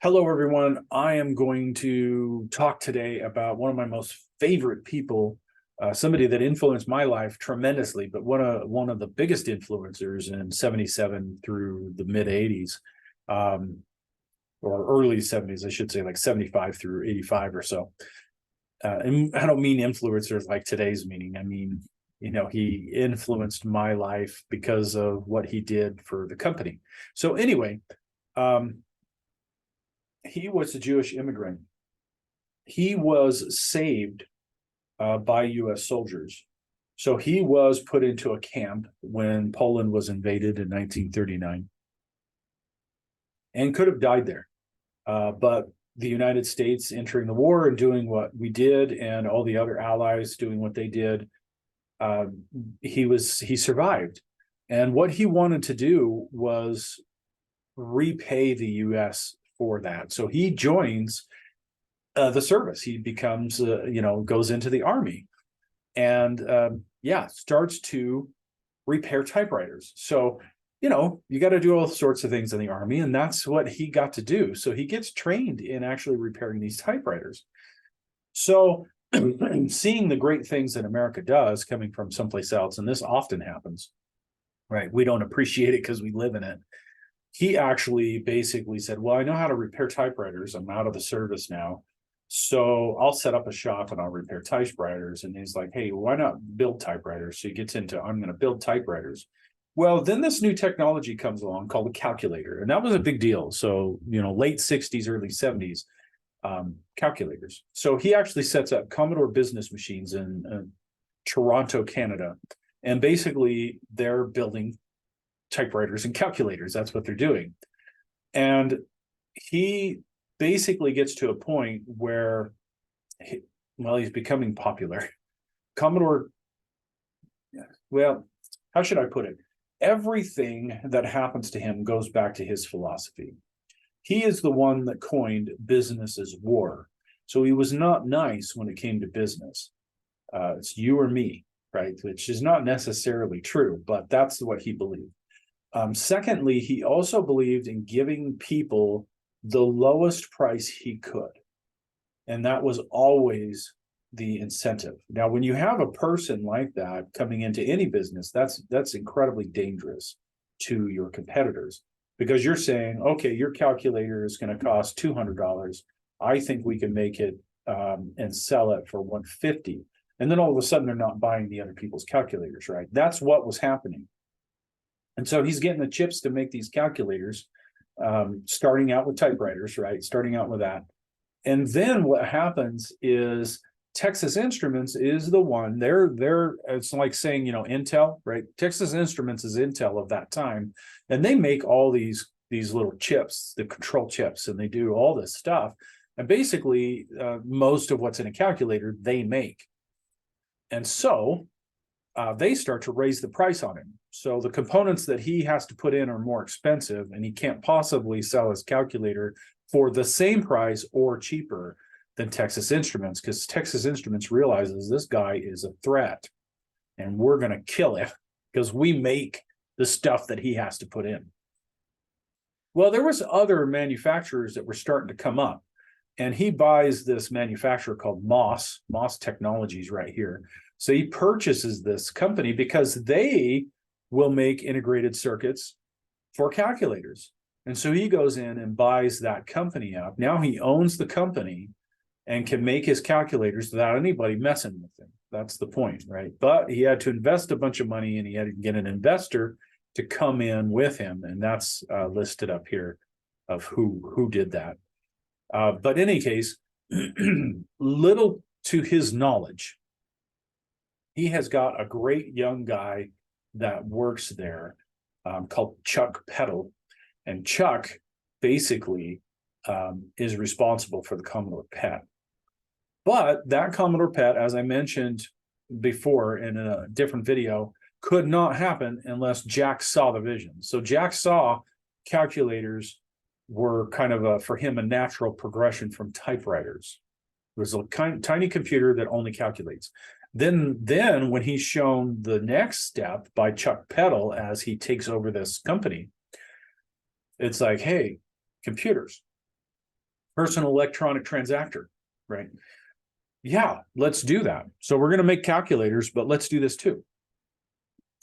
Hello, everyone. I am going to talk today about one of my most favorite people, somebody that influenced my life tremendously, but one of the biggest influencers in '77 through the mid '80s, or early '70s, I should say, like '75 through '85 or so. And I don't mean influencers like today's meaning. I mean, he influenced my life because of what he did for the company. So anyway, um, he was a Jewish immigrant. He was saved by U.S. soldiers. So he was put into a camp when Poland was invaded in 1939 and could have died there. But the United States entering the war and doing what we did, and all the other allies doing what they did, uh, he survived. And what he wanted to do was repay the U.S. for that. So he joins the service. He becomes, goes into the army and, starts to repair typewriters. So, you got to do all sorts of things in the army, and that's what he got to do. So he gets trained in actually repairing these typewriters. So seeing the great things that America does coming from someplace else, and this often happens, right? We don't appreciate it because we live in it. He actually basically said, well, I know how to repair typewriters. I'm out of the service now. So I'll set up a shop and I'll repair typewriters. And he's like, hey, why not build typewriters? So he gets into, I'm going to build typewriters. Well, then this new technology comes along called a calculator. And that was a big deal. So, late 60s, early 70s, calculators. So he actually sets up Commodore business machines in Toronto, Canada. And basically they're building typewriters and calculators. That's what they're doing. And he basically gets to a point where, he's becoming popular. Commodore, well, how should I put it? Everything that happens to him goes back to his philosophy. He is the one that coined business as war. So he was not nice when it came to business. It's you or me, right? Which is not necessarily true, but that's what he believed. Secondly, he also believed in giving people the lowest price he could. And that was always the incentive. Now, when you have a person like that coming into any business, that's incredibly dangerous to your competitors, because you're saying, okay, your calculator is going to cost $200. I think we can make it and sell it for $150. And then all of a sudden they're not buying the other people's calculators, right? That's what was happening. And so he's getting the chips to make these calculators, starting out with typewriters, right? Starting out with that. And then what happens is Texas Instruments is the one, it's like saying, Intel, right? Texas Instruments is Intel of that time. And they make all these little chips, the control chips, and they do all this stuff. And basically, most of what's in a calculator, they make. And so they start to raise the price on him. So the components that he has to put in are more expensive, and he can't possibly sell his calculator for the same price or cheaper than Texas Instruments, because Texas Instruments realizes this guy is a threat and we're going to kill him because we make the stuff that he has to put in. Well, there was other manufacturers that were starting to come up, and he buys this manufacturer called Moss Technologies right here. So he purchases this company because they will make integrated circuits for calculators. And so he goes in and buys that company up. Now he owns the company and can make his calculators without anybody messing with him. That's the point, right? But he had to invest a bunch of money, and he had to get an investor to come in with him. And that's listed up here of who did that. But in any case, little to his knowledge, he has got a great young guy that works there called Chuck Peddle. And Chuck basically is responsible for the Commodore PET. But that Commodore PET, as I mentioned before in a different video, could not happen unless Jack saw the vision. So Jack saw calculators were kind of, for him, a natural progression from typewriters. It was a tiny computer that only calculates. Then when he's shown the next step by Chuck Peddle as he takes over this company, it's like, hey, computers. personal electronic transactor, right? Yeah, let's do that. So we're going to make calculators, but let's do this too.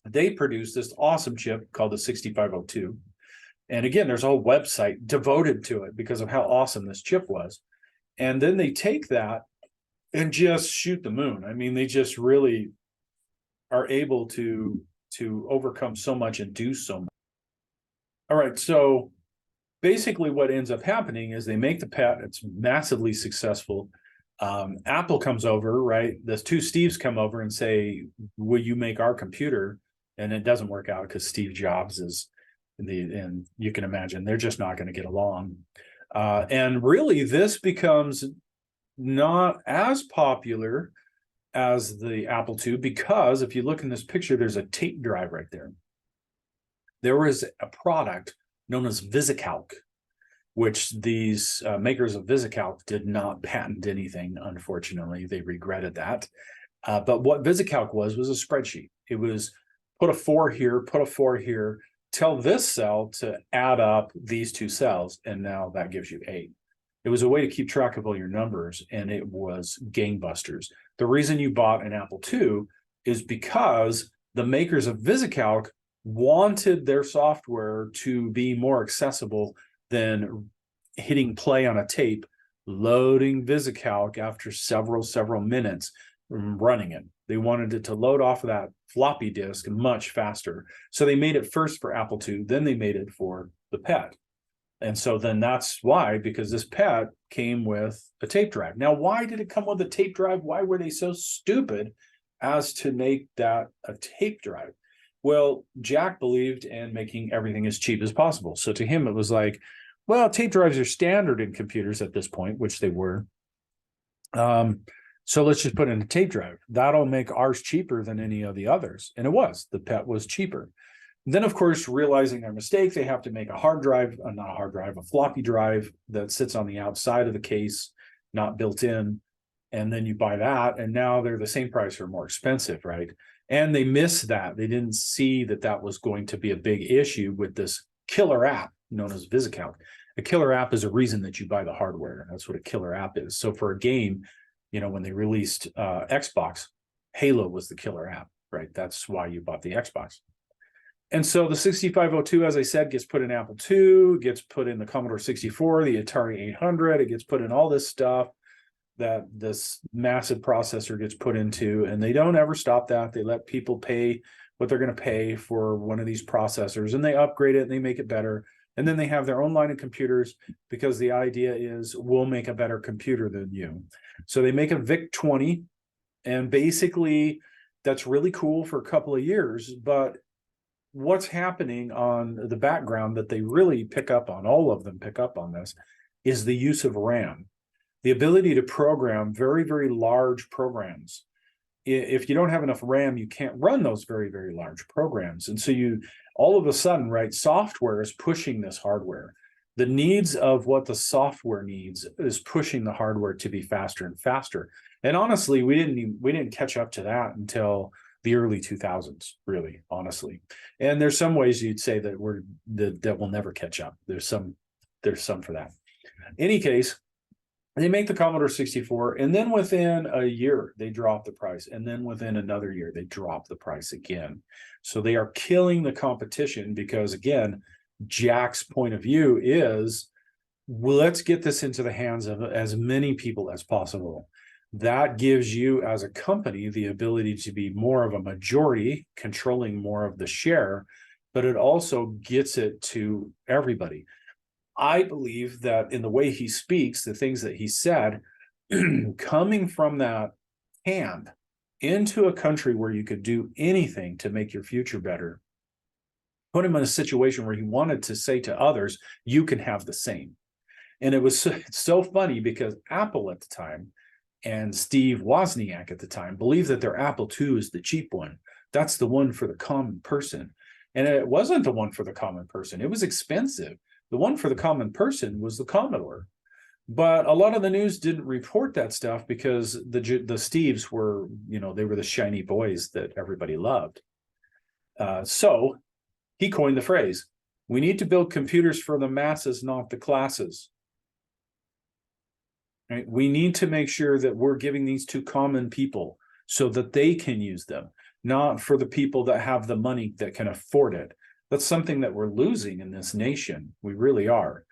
They produced this awesome chip called the 6502. And again, there's a whole website devoted to it because of how awesome this chip was. And then they take that and just shoot the moon. I mean, they just really are able to overcome so much and do so much. All right, so basically what ends up happening is they make the PET. It's massively successful. Apple comes over, right? The two Steves come over and say, will you make our computer? And it doesn't work out because Steve Jobs is and you can imagine they're just not going to get along. And really this becomes not as popular as the Apple II, because if you look in this picture, there's a tape drive right there. There was a product known as VisiCalc, which these makers of VisiCalc did not patent anything. Unfortunately, they regretted that. But what VisiCalc was a spreadsheet. It was put a 4 here, put a 4 here, tell this cell to add up these two cells, and now that gives you 8. It was a way to keep track of all your numbers, and it was gangbusters. The reason you bought an Apple II is because the makers of VisiCalc wanted their software to be more accessible than hitting play on a tape, loading VisiCalc after several minutes running it. They wanted it to load off of that floppy disk much faster. So they made it first for Apple II, then they made it for the PET. And so then that's why, because this PET came with a tape drive. Now, why did it come with a tape drive? Why were they so stupid as to make that a tape drive? Well, Jack believed in making everything as cheap as possible. So to him, it was like, well, tape drives are standard in computers at this point, which they were. So let's just put in a tape drive. That'll make ours cheaper than any of the others. And it was. The PET was cheaper. Then, of course, realizing their mistake, they have to make a hard drive, not a hard drive, a floppy drive that sits on the outside of the case, not built in. And then you buy that, and now they're the same price or more expensive, right? And they missed that. They didn't see that that was going to be a big issue with this killer app known as VisiCalc. A killer app is a reason that you buy the hardware. That's what a killer app is. So for a game, you know, when they released Xbox, Halo was the killer app, right? That's why you bought the Xbox. And so the 6502, as I said, gets put in Apple II, gets put in the Commodore 64, the Atari 800, it gets put in all this stuff that this massive processor gets put into, and they don't ever stop that. They let people pay what they're going to pay for one of these processors, and they upgrade it and they make it better. And then they have their own line of computers because the idea is we'll make a better computer than you. So they make a VIC-20, and basically that's really cool for a couple of years, but what's happening on the background that they really pick up on, all of them pick up on this, is the use of RAM. The ability to program very, very large programs. If you don't have enough RAM, you can't run those very, very large programs. And so you, all of a sudden, right, software is pushing this hardware. The needs of what the software needs is pushing the hardware to be faster and faster. And honestly, we didn't catch up to that until the early 2000s, really, honestly. And there's some ways you'd say that that will never catch up. There's some for that. In any case, they make the Commodore 64, and then within a year, they drop the price. And then within another year, they drop the price again. So they are killing the competition because, again, Jack's point of view is, well, let's get this into the hands of as many people as possible. That gives you, as a company, the ability to be more of a majority, controlling more of the share, but it also gets it to everybody. I believe that in the way he speaks, the things that he said, coming from that hand into a country where you could do anything to make your future better, put him in a situation where he wanted to say to others, you can have the same. And it was so funny because Apple at the time and Steve Wozniak at the time believed that their Apple II is the cheap one. That's the one for the common person. And it wasn't the one for the common person. It was expensive. The one for the common person was the Commodore. But a lot of the news didn't report that stuff because the Steves were, you know, they were the shiny boys that everybody loved. So he coined the phrase, we need to build computers for the masses, not the classes. right? We need to make sure that we're giving these to common people so that they can use them, not for the people that have the money that can afford it. That's something that we're losing in this nation. We really are.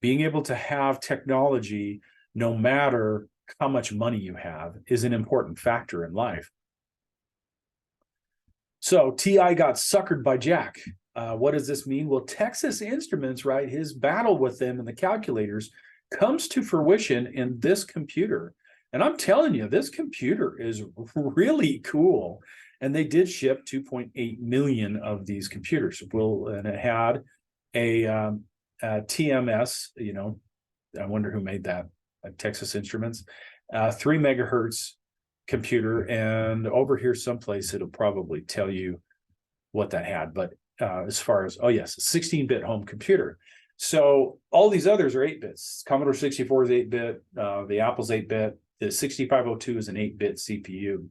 Being able to have technology, no matter how much money you have, is an important factor in life. So TI got suckered by Jack. What does this mean? Well, Texas Instruments, right, his battle with them and the calculators comes to fruition in this computer. And I'm telling you, this computer is really cool. And they did ship 2.8 million of these computers. And it had a TMS, you know, I wonder who made that, Texas Instruments, 3 megahertz computer. And over here someplace, it'll probably tell you what that had. But as far as, oh yes, a 16-bit home computer. So all these others are 8 bits. Commodore 64 is 8-bit. The Apple's 8-bit. The 6502 is an 8-bit CPU.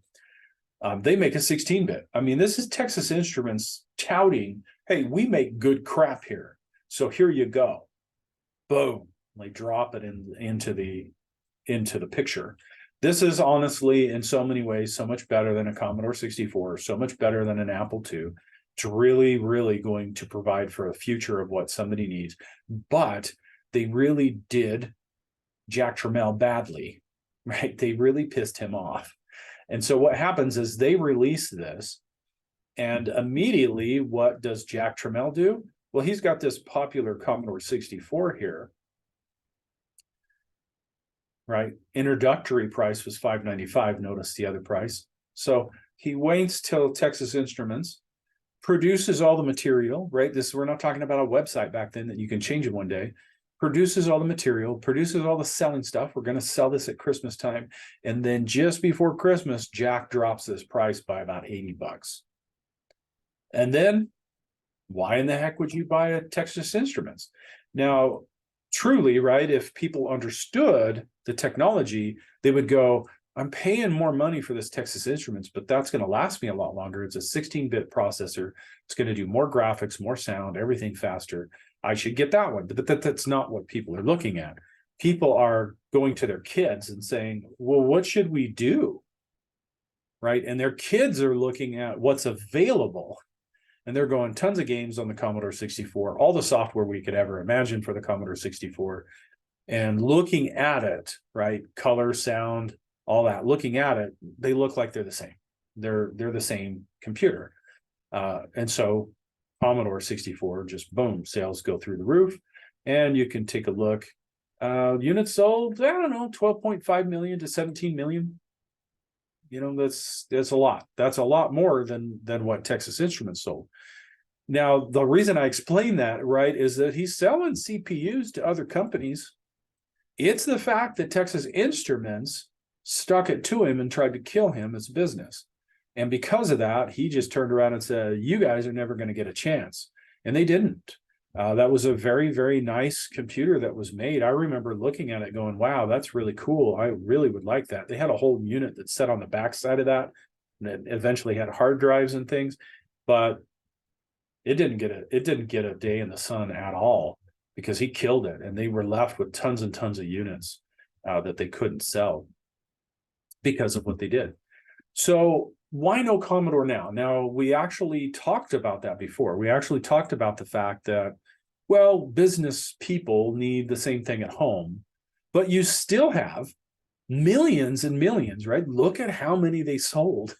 They make a 16-bit. I mean, this is Texas Instruments touting, hey, we make good crap here. So here you go. Boom. They drop it into the picture. This is honestly, in so many ways, so much better than a Commodore 64, so much better than an Apple II. It's really, really going to provide for a future of what somebody needs. But they really did Jack Tramiel badly, right? They really pissed him off. And so what happens is they release this, and immediately what does Jack Tramiel do? Well, he's got this popular Commodore 64 here, right? Introductory price was $595. Notice the other price. So he waits till Texas Instruments produces all the material, right? We're not talking about a website back then that you can change it one day. Produces all the material, produces all the selling stuff. We're going to sell this at Christmas time. And then just before Christmas, Jack drops this price by about $80. And then why in the heck would you buy a Texas Instruments? Now, truly, right, if people understood the technology, they would go, I'm paying more money for this Texas Instruments, but that's going to last me a lot longer. It's a 16-bit processor. It's going to do more graphics, more sound, everything faster. I should get that one. But that's not what people are looking at. People are going to their kids and saying, well, what should we do? Right? And their kids are looking at what's available. And they're going tons of games on the Commodore 64, all the software we could ever imagine for the Commodore 64, and looking at it, right? Color, sound, all that, looking at it, they look like they're the same. They're the same computer. And so Commodore 64, just boom, sales go through the roof. And you can take a look. Units sold, I don't know, 12.5 million to 17 million. You know, that's a lot. That's a lot more than what Texas Instruments sold. Now, the reason I explain that, right, is that he's selling CPUs to other companies. It's the fact that Texas Instruments stuck it to him and tried to kill him as a business. And because of that, he just turned around and said, you guys are never going to get a chance. And they didn't. That was a very, very nice computer that was made. I remember looking at it going, wow, that's really cool. I really would like that. They had a whole unit that sat on the backside of that, and it eventually had hard drives and things, but it didn't get a day in the sun at all, because he killed it, and they were left with tons and tons of units that they couldn't sell because of what they did. So why no Commodore now? Now, we actually talked about that before. We actually talked about the fact that, well, business people need the same thing at home, but you still have millions and millions, right? Look at how many they sold,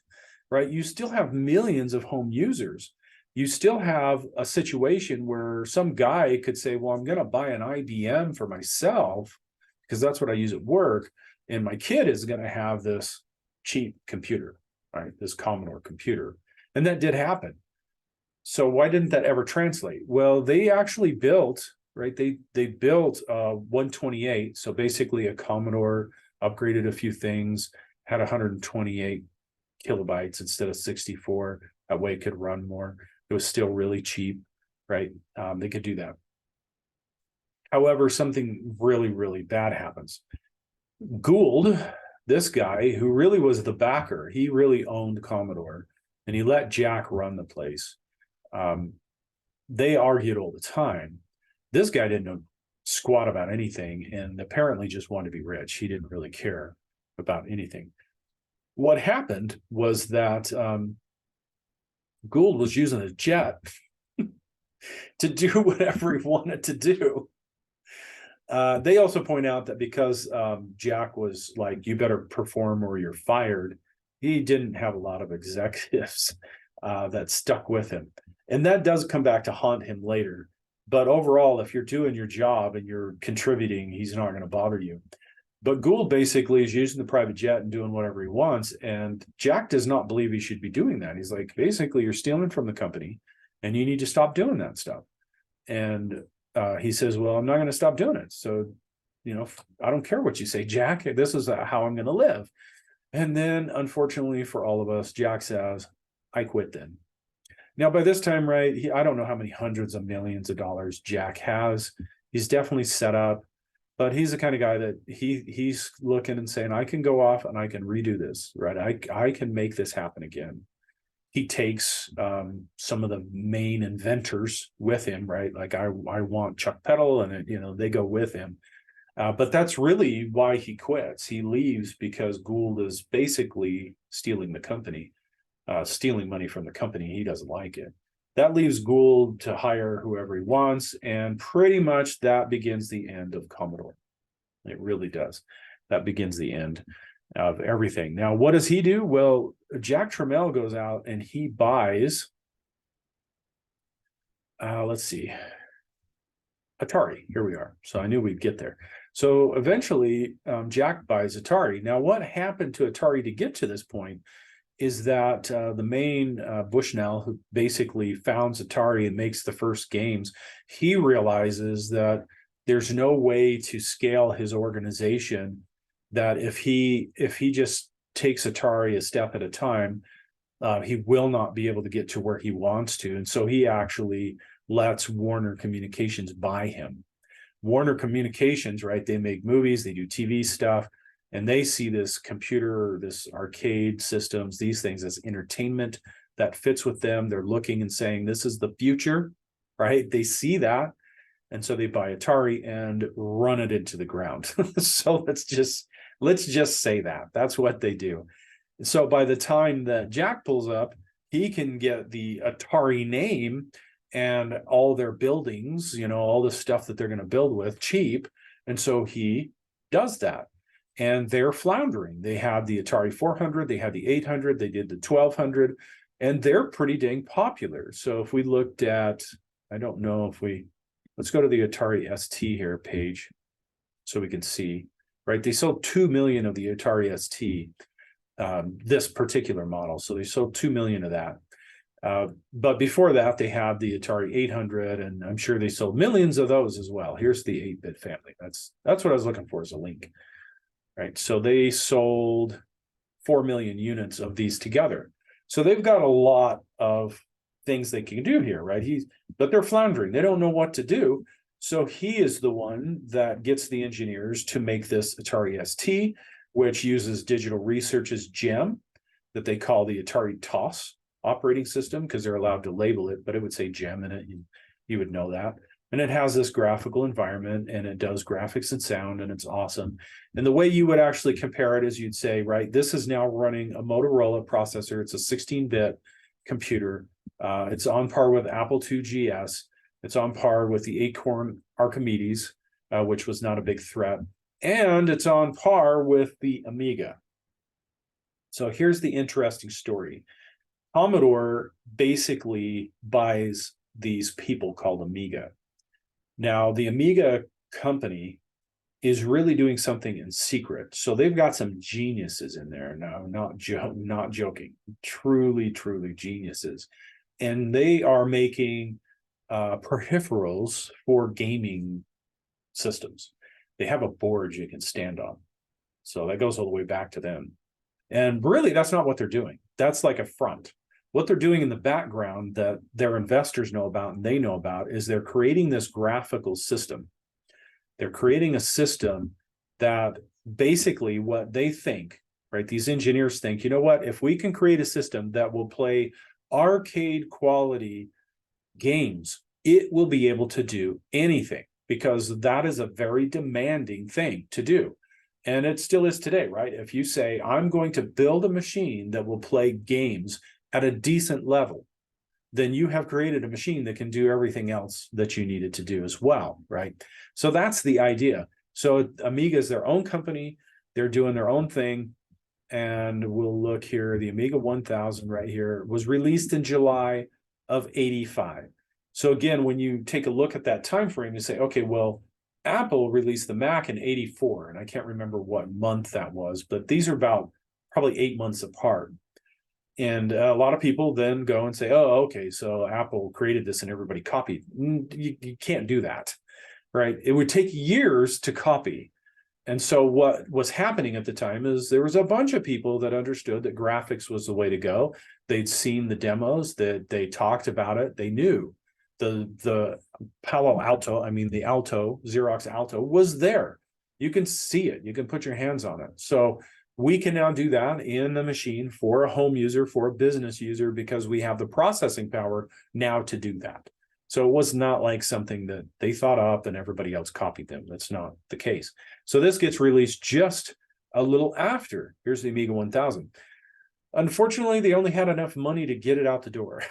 right? You still have millions of home users. You still have a situation where some guy could say, well, I'm going to buy an IBM for myself because that's what I use at work, and my kid is going to have this cheap computer, right? This Commodore computer. And that did happen. So why didn't that ever translate? Well, they actually built, right? They built 128. So basically a Commodore, upgraded a few things, had 128 kilobytes instead of 64. That way it could run more. It was still really cheap, right? They could do that. However, something really, really bad happens. Gould, this guy who really was the backer, he really owned Commodore, and he let Jack run the place. They argued all the time. This guy didn't know squat about anything, and apparently just wanted to be rich. He didn't really care about anything. What happened was that Gould was using a jet to do whatever he wanted to do. They also point out that because Jack was like, you better perform or you're fired, he didn't have a lot of executives that stuck with him. And that does come back to haunt him later. But overall, if you're doing your job and you're contributing, he's not going to bother you. But Gould basically is using the private jet and doing whatever he wants. And Jack does not believe he should be doing that. He's like, basically, you're stealing from the company and you need to stop doing that stuff. And he says, well, I'm not going to stop doing it. So, I don't care what you say, Jack. This is how I'm going to live. And then, unfortunately for all of us, Jack says, I quit then. Now, by this time, right, I don't know how many hundreds of millions of dollars Jack has. He's definitely set up, but he's the kind of guy that he's looking and saying, I can go off and I can redo this, right? I can make this happen again. He takes some of the main inventors with him, right? Like I want Chuck Peddle, and they go with him. But that's really why he quits. He leaves because Gould is basically stealing the company. Stealing money from the company. He doesn't like it. That leaves Gould to hire whoever he wants, and pretty much that begins the end of Commodore. It really does. That begins the end of everything. Now, what does he do? Well, Jack Tramiel goes out and he buys, let's see, Atari. Here we are. So I knew we'd get there. So eventually, Jack buys Atari. Now, what happened to Atari to get to this point is that the main Bushnell, who basically founds Atari and makes the first games, he realizes that there's no way to scale his organization, that if he just takes Atari a step at a time, he will not be able to get to where he wants to. And so he actually lets Warner Communications buy him. Warner Communications, right, they make movies, they do TV stuff, and they see this computer, this arcade systems, these things as entertainment that fits with them. They're looking and saying, this is the future, right? They see that. And so they buy Atari and run it into the ground. So let's just say that. That's what they do. So by the time that Jack pulls up, he can get the Atari name and all their buildings, all the stuff that they're going to build with cheap. And so he does that. And they're floundering. They have the Atari 400, they have the 800, they did the 1200, and they're pretty dang popular. So if we looked at, I don't know if let's go to the Atari ST here page so we can see, right? They sold 2 million of the Atari ST, this particular model. So they sold 2 million of that. But before that, they had the Atari 800, and I'm sure they sold millions of those as well. Here's the 8-bit family. That's what I was looking for as a link. Right, so they sold 4 million units of these together. So they've got a lot of things they can do here, right? But they're floundering. They don't know what to do. So he is the one that gets the engineers to make this Atari ST, which uses Digital Research's GEM that they call the Atari TOS operating system, because they're allowed to label it, but it would say GEM in it. You would know that. And it has this graphical environment, and it does graphics and sound, and it's awesome. And the way you would actually compare it is you'd say, right, this is now running a Motorola processor. It's a 16-bit computer. It's on par with Apple II GS. It's on par with the Acorn Archimedes, which was not a big threat. And it's on par with the Amiga. So here's the interesting story. Commodore basically buys these people called Amiga. Now, the Amiga company is really doing something in secret. So they've got some geniuses in there now, not joking, truly geniuses. And they are making peripherals for gaming systems. They have a board you can stand on. So that goes all the way back to them. And really, that's not what they're doing. That's like a front. What they're doing in the background that their investors know about and they know about is they're creating this graphical system. They're creating a system that basically what they think, right? These engineers think, you know what, if we can create a system that will play arcade quality games, it will be able to do anything. because that is a very demanding thing to do. And it still is today, right? If you say, I'm going to build a machine that will play games at a decent level, then you have created a machine that can do everything else that you needed to do as well, right? So that's the idea. So Amiga is their own company. They're doing their own thing. And we'll look here. The Amiga 1000 right here was released in July of 85. So again, when you take a look at that time frame, you say, okay, well, Apple released the Mac in 84, and I can't remember what month that was, but these are about probably 8 months apart. And a lot of people then go and say, oh, okay, so Apple created this and everybody copied. You can't do that, right? It would take years to copy. And so what was happening at the time is there was a bunch of people that understood that graphics was the way to go. They'd seen the demos, that they talked about it. They knew the Palo Alto, I mean, the Alto, Xerox Alto was there. You can see it. You can put your hands on it. So we can now do that in the machine for a home user, for a business user, because we have the processing power now to do that. So it was not like something that they thought up and everybody else copied them. That's not the case. So this gets released just a little after. Here's the Amiga 1000. Unfortunately, they only had enough money to get it out the door.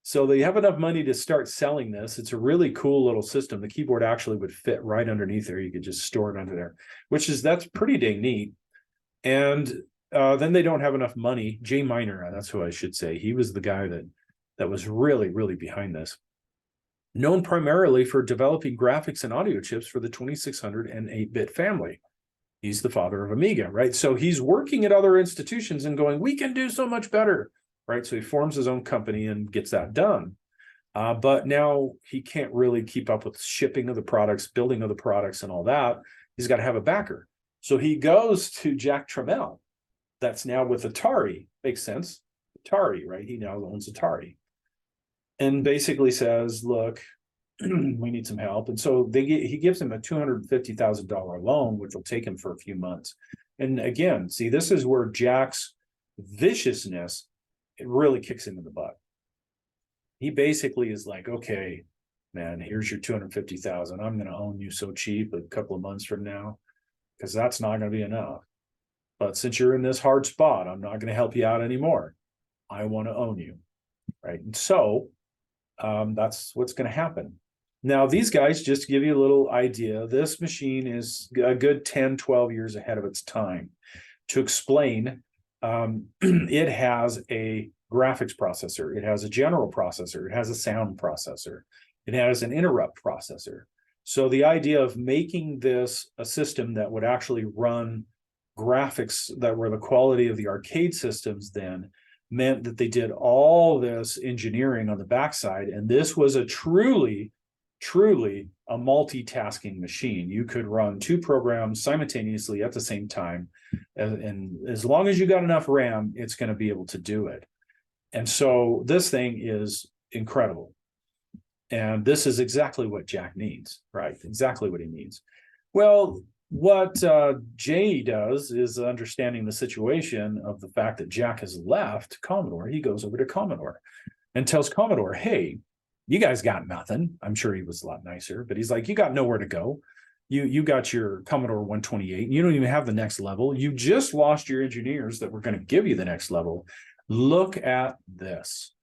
So they have enough money to start selling this. It's a really cool little system. The keyboard actually would fit right underneath there. You could just store it under there, that's pretty dang neat. And then they don't have enough money. Jay Miner, that's who I should say. He was the guy that was really, really behind this. Known primarily for developing graphics and audio chips for the 2600 and 8-bit family. He's the father of Amiga, right? So he's working at other institutions and going, we can do so much better, right? So he forms his own company and gets that done. But now he can't really keep up with shipping of the products, building of the products, and all that. He's got to have a backer. So he goes to Jack Tramiel, that's now with Atari. Makes sense. Atari, right? He now owns Atari. And basically says, look, we need some help. And so he gives him a $250,000 loan, which will take him for a few months. And again, see, this is where Jack's viciousness, it really kicks him in the butt. He basically is like, okay, man, here's your $250,000. I'm going to own you so cheap a couple of months from now, because that's not going to be enough. But since you're in this hard spot, I'm not going to help you out anymore. I want to own you, right? And so that's what's going to happen. Now, these guys, just to give you a little idea, this machine is a good 10, 12 years ahead of its time. To explain, it has a graphics processor. It has a general processor. It has a sound processor. It has an interrupt processor. So the idea of making this a system that would actually run graphics that were the quality of the arcade systems then meant that they did all this engineering on the backside. And this was a truly a multitasking machine. You could run two programs simultaneously at the same time. And as long as you got enough RAM, it's going to be able to do it. And so this thing is incredible. And this is exactly what Jack needs, right? Exactly what he needs. Well, what Jay does is understanding the situation of the fact that Jack has left Commodore. He goes over to Commodore and tells Commodore, hey, you guys got nothing. I'm sure he was a lot nicer, but he's like, you got nowhere to go. You got your Commodore 128. You don't even have the next level. You just lost your engineers that were going to give you the next level. Look at this,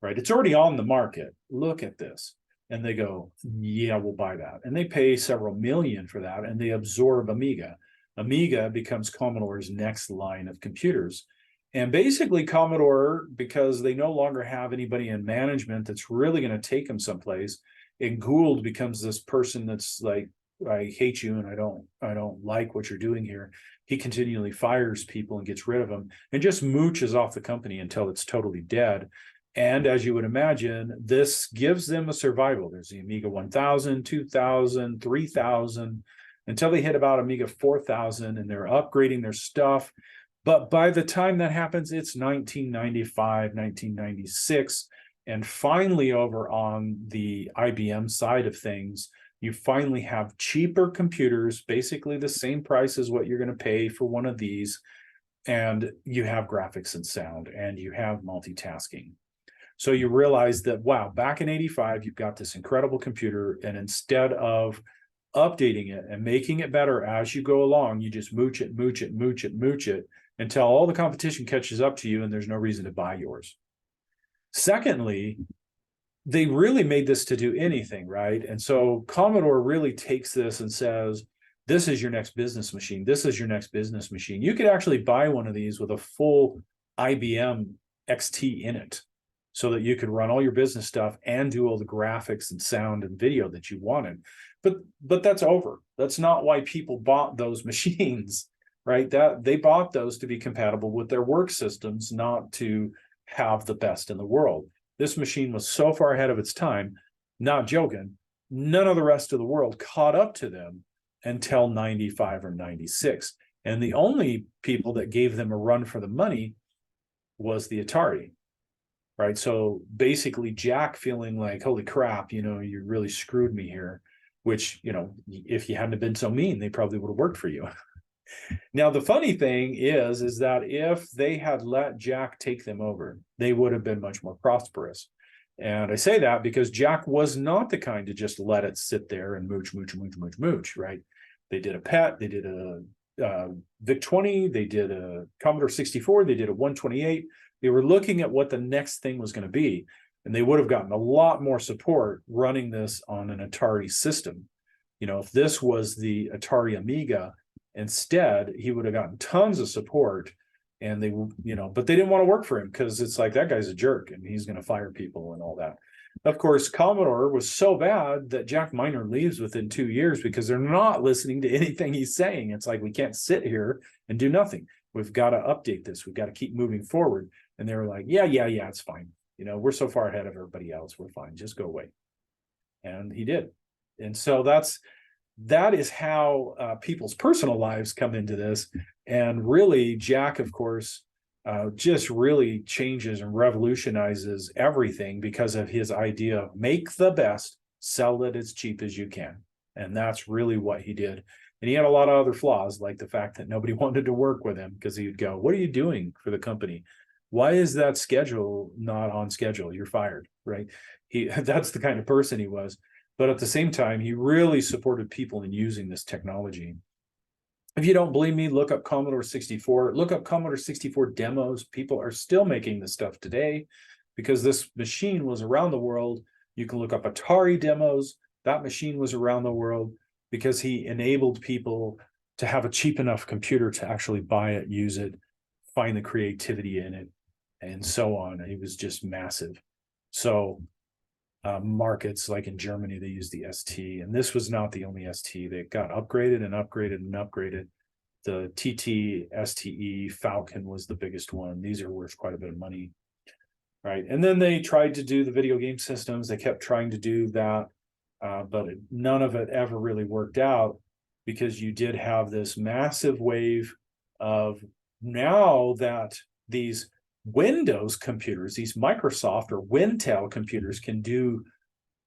right? It's already on the market. Look at this. And they go, yeah, we'll buy that. And they pay several million for that, and they absorb Amiga. Amiga becomes Commodore's next line of computers. And basically Commodore, because they no longer have anybody in management that's really going to take them someplace, and Gould becomes this person that's like, I hate you and I don't like what you're doing here. He continually fires people and gets rid of them and just mooches off the company until it's totally dead. And as you would imagine, this gives them a survival. There's the Amiga 1000, 2000, 3000, until they hit about Amiga 4000, and they're upgrading their stuff. But by the time that happens, it's 1995, 1996. And finally, over on the IBM side of things, you finally have cheaper computers, basically the same price as what you're going to pay for one of these. And you have graphics and sound, and you have multitasking. So you realize that, wow, back in 85, you've got this incredible computer, and instead of updating it and making it better as you go along, you just mooch it until all the competition catches up to you and there's no reason to buy yours. Secondly, they really made this to do anything, right? And so Commodore really takes this and says, this is your next business machine. This is your next business machine. You could actually buy one of these with a full IBM XT in it, so that you could run all your business stuff and do all the graphics and sound and video that you wanted. But that's over. That's not why people bought those machines, right? That they bought those to be compatible with their work systems, not to have the best in the world. This machine was so far ahead of its time, not joking, none of the rest of the world caught up to them until 95 or 96. And the only people that gave them a run for the money was the Atari, right? So basically Jack feeling like, holy crap, you really screwed me here, which, if you hadn't been so mean, they probably would have worked for you. Now, the funny thing is that if they had let Jack take them over, they would have been much more prosperous. And I say that because Jack was not the kind to just let it sit there and mooch, right? They did a PET, they did a VIC-20, they did a Commodore 64, they did a 128. They were looking at what the next thing was going to be, and they would have gotten a lot more support running this on an Atari system. If this was the Atari Amiga, instead, he would have gotten tons of support, and but they didn't want to work for him because it's like, that guy's a jerk and he's going to fire people and all that. Of course, Commodore was so bad that Jack Miner leaves within 2 years because they're not listening to anything he's saying. It's like, we can't sit here and do nothing. We've got to update this. We've got to keep moving forward. And they were like, yeah, it's fine. We're so far ahead of everybody else. We're fine. Just go away. And he did. And so that is how people's personal lives come into this. And really, Jack, of course, just really changes and revolutionizes everything because of his idea of make the best, sell it as cheap as you can. And that's really what he did. And he had a lot of other flaws, like the fact that nobody wanted to work with him because he would go, what are you doing for the company? Why is that schedule not on schedule? You're fired, right? That's the kind of person he was. But at the same time, he really supported people in using this technology. If you don't believe me, look up Commodore 64. Look up Commodore 64 demos. People are still making this stuff today because this machine was around the world. You can look up Atari demos. That machine was around the world because he enabled people to have a cheap enough computer to actually buy it, use it, find the creativity in it, and so on. It was just massive. So markets like in Germany, they used the ST, and this was not the only ST. They got upgraded and upgraded and upgraded. The TT, STE, Falcon was the biggest one. These are worth quite a bit of money, right? And then they tried to do the video game systems. They kept trying to do that, but none of it ever really worked out because you did have this massive wave of, now that these Windows computers, these Microsoft or Wintel computers can do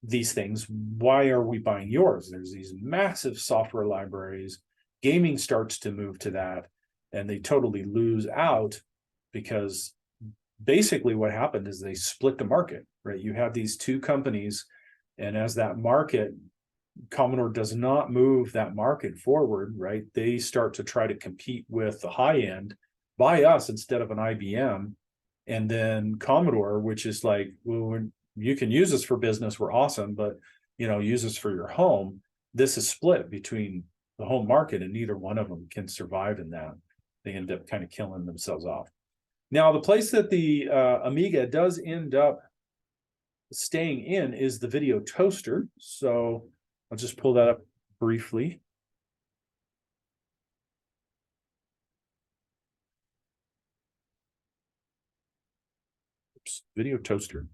these things, why are we buying yours? There's these massive software libraries. Gaming starts to move to that, and they totally lose out because basically what happened is they split the market, right? You have these two companies, and as that market, Commodore does not move that market forward, right? They start to try to compete with the high end, buy us instead of an IBM. And then Commodore, which is like, well, you can use this for business, we're awesome, but use this for your home. This is split between the home market, and neither one of them can survive in that. They end up kind of killing themselves off. Now, the place that the Amiga does end up staying in is the video toaster. So I'll just pull that up briefly. Video toaster.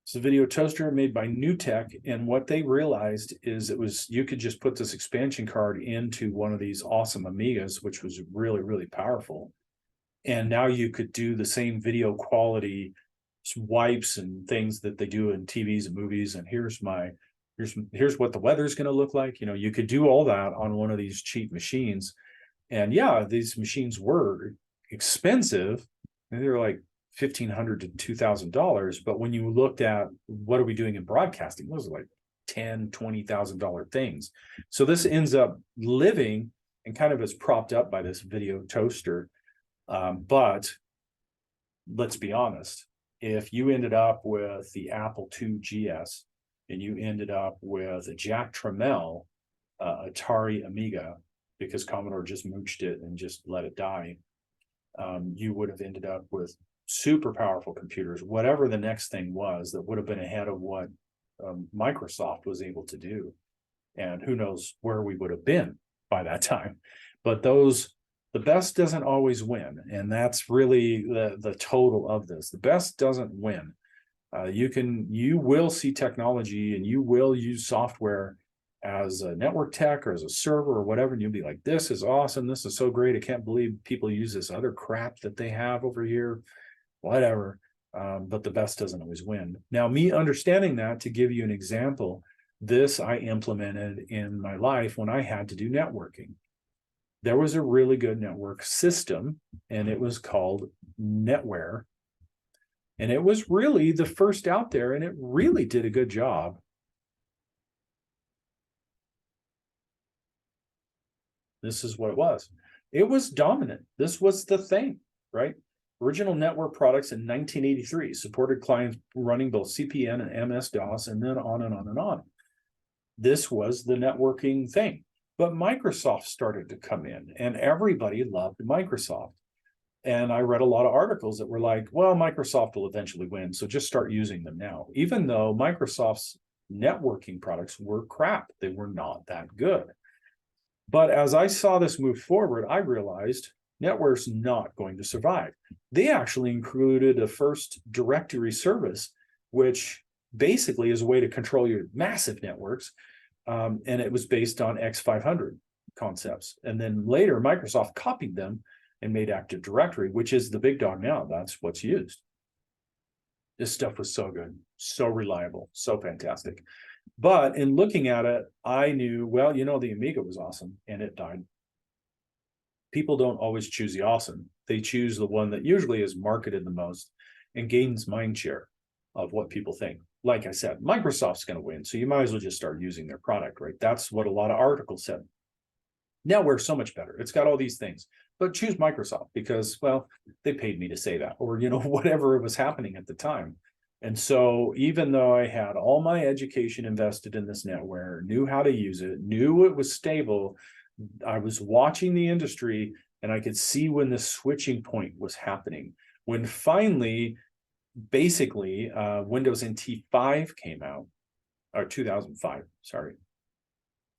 It's a video toaster made by NewTek, and what they realized is you could just put this expansion card into one of these awesome Amigas, which was really, really powerful. And now you could do the same video quality wipes and things that they do in TVs and movies. And here's what the weather's going to look like. You could do all that on one of these cheap machines. And yeah, these machines were expensive. And they were like $1,500 to $2,000. But when you looked at what are we doing in broadcasting, those are like $10,000, $20,000 things. So this ends up living and kind of is propped up by this video toaster. But let's be honest, if you ended up with the Apple II GS and you ended up with a Jack Tramiel Atari Amiga, because Commodore just mooched it and just let it die, you would have ended up with super powerful computers, whatever the next thing was that would have been ahead of what Microsoft was able to do. And who knows where we would have been by that time. But the best doesn't always win. And that's really the total of this. The best doesn't win. You will see technology and you will use software as a network tech or as a server or whatever, and you'll be like, this is awesome, this is so great, I can't believe people use this other crap that they have over here, whatever. But the best doesn't always win. Now, me understanding that, to give you an example, this I implemented in my life when I had to do networking. There was a really good network system, and it was called NetWare. And it was really the first out there, and it really did a good job. This is what it was. It was dominant. This was the thing, right? Original network products in 1983 supported clients running both CPN and MS-DOS, and then on and on and on. This was the networking thing. But Microsoft started to come in, and everybody loved Microsoft. And I read a lot of articles that were like, well, Microsoft will eventually win, so just start using them now. Even though Microsoft's networking products were crap. They were not that good. But as I saw this move forward, I realized NetWare's not going to survive. They actually included a first directory service, which basically is a way to control your massive networks. And it was based on X500 concepts. And then later, Microsoft copied them and made Active Directory, which is the big dog now. That's what's used. This stuff was so good, so reliable, so fantastic. But in looking at it, I knew, well, you know, the Amiga was awesome, and it died. People don't always choose the awesome. They choose the one that usually is marketed the most and gains mind share of what people think. Like I said, Microsoft's going to win, so you might as well just start using their product, right? That's what a lot of articles said. NetWare's so much better. It's got all these things, but choose Microsoft because, well, they paid me to say that, or, you know, whatever was happening at the time. And so even though I had all my education invested in this NetWare, knew how to use it, knew it was stable, I was watching the industry and I could see when the switching point was happening. When finally, basically, Windows NT 5 came out, or 2005, sorry. It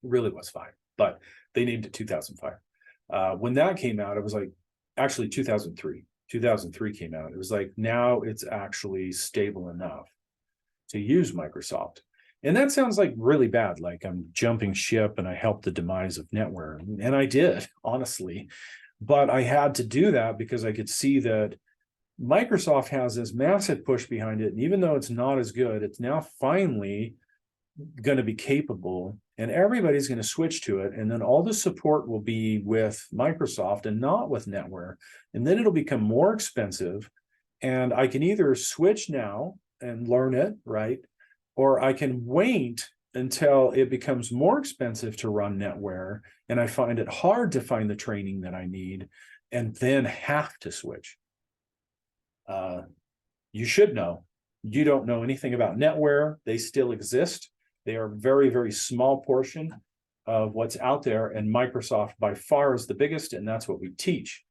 really was 5, but they named it 2005. When that came out, it was like, actually 2003. 2003 came out. It was like, now it's actually stable enough to use Microsoft. And that sounds like really bad, like I'm jumping ship and I helped the demise of NetWare. And I did, honestly. But I had to do that because I could see that Microsoft has this massive push behind it. And even though it's not as good, it's now finally going to be capable, and everybody's going to switch to it. And then all the support will be with Microsoft and not with NetWare. And then it'll become more expensive. And I can either switch now and learn it, right? Or I can wait until it becomes more expensive to run NetWare and I find it hard to find the training that I need and then have to switch. You should know. You don't know anything about NetWare. They still exist. They are a very, very small portion of what's out there, and Microsoft by far is the biggest, and that's what we teach.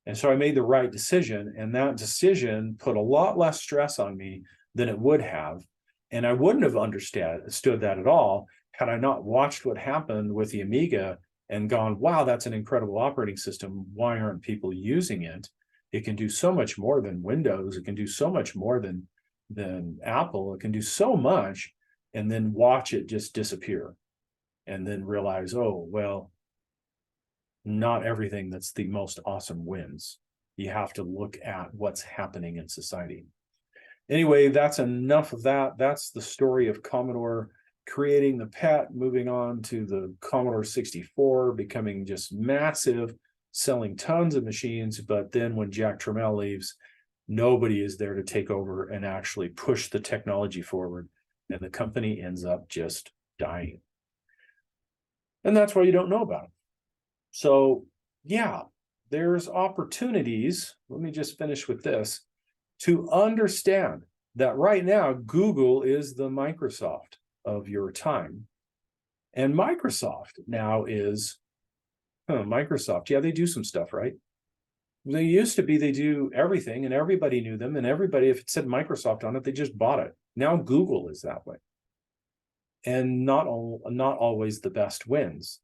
And so I made the right decision, and that decision put a lot less stress on me than it would have. And I wouldn't have understood that at all had I not watched what happened with the Amiga and gone, wow, that's an incredible operating system. Why aren't people using it? It can do so much more than Windows. It can do so much more than Apple. It can do so much. And then watch it just disappear and then realize, oh, well, not everything that's the most awesome wins. You have to look at what's happening in society. Anyway, that's enough of that. That's the story of Commodore creating the PET, moving on to the Commodore 64, becoming just massive, selling tons of machines. But then when Jack Tramiel leaves, Nobody is there to take over and actually push the technology forward, and the company ends up just dying. And that's why you don't know about them. So yeah, there's opportunities. Let me just finish with this, to understand that right now Google is the Microsoft of your time. And Microsoft now is Microsoft. Yeah, they do some stuff, right? They used to be, they do everything and everybody knew them, and everybody, if it said Microsoft on it, they just bought it. Now Google is that way. And not always the best wins.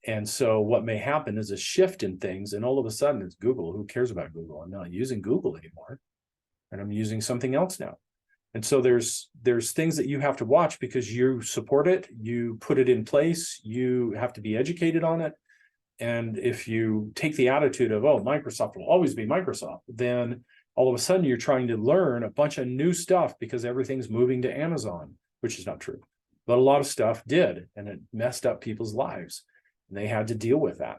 And so what may happen is a shift in things, and all of a sudden it's Google. Who cares about Google? I'm not using Google anymore, and I'm using something else now. And so there's things that you have to watch because you support it, you put it in place, you have to be educated on it. And if you take the attitude of, oh, Microsoft will always be Microsoft, then all of a sudden you're trying to learn a bunch of new stuff because everything's moving to Amazon, which is not true. But a lot of stuff did, and it messed up people's lives, and they had to deal with that.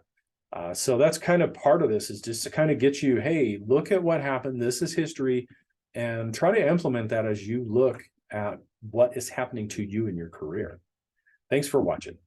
So that's kind of part of this, is just to kind of get you, hey, look at what happened. This is history, and try to implement that as you look at what is happening to you in your career. Thanks for watching.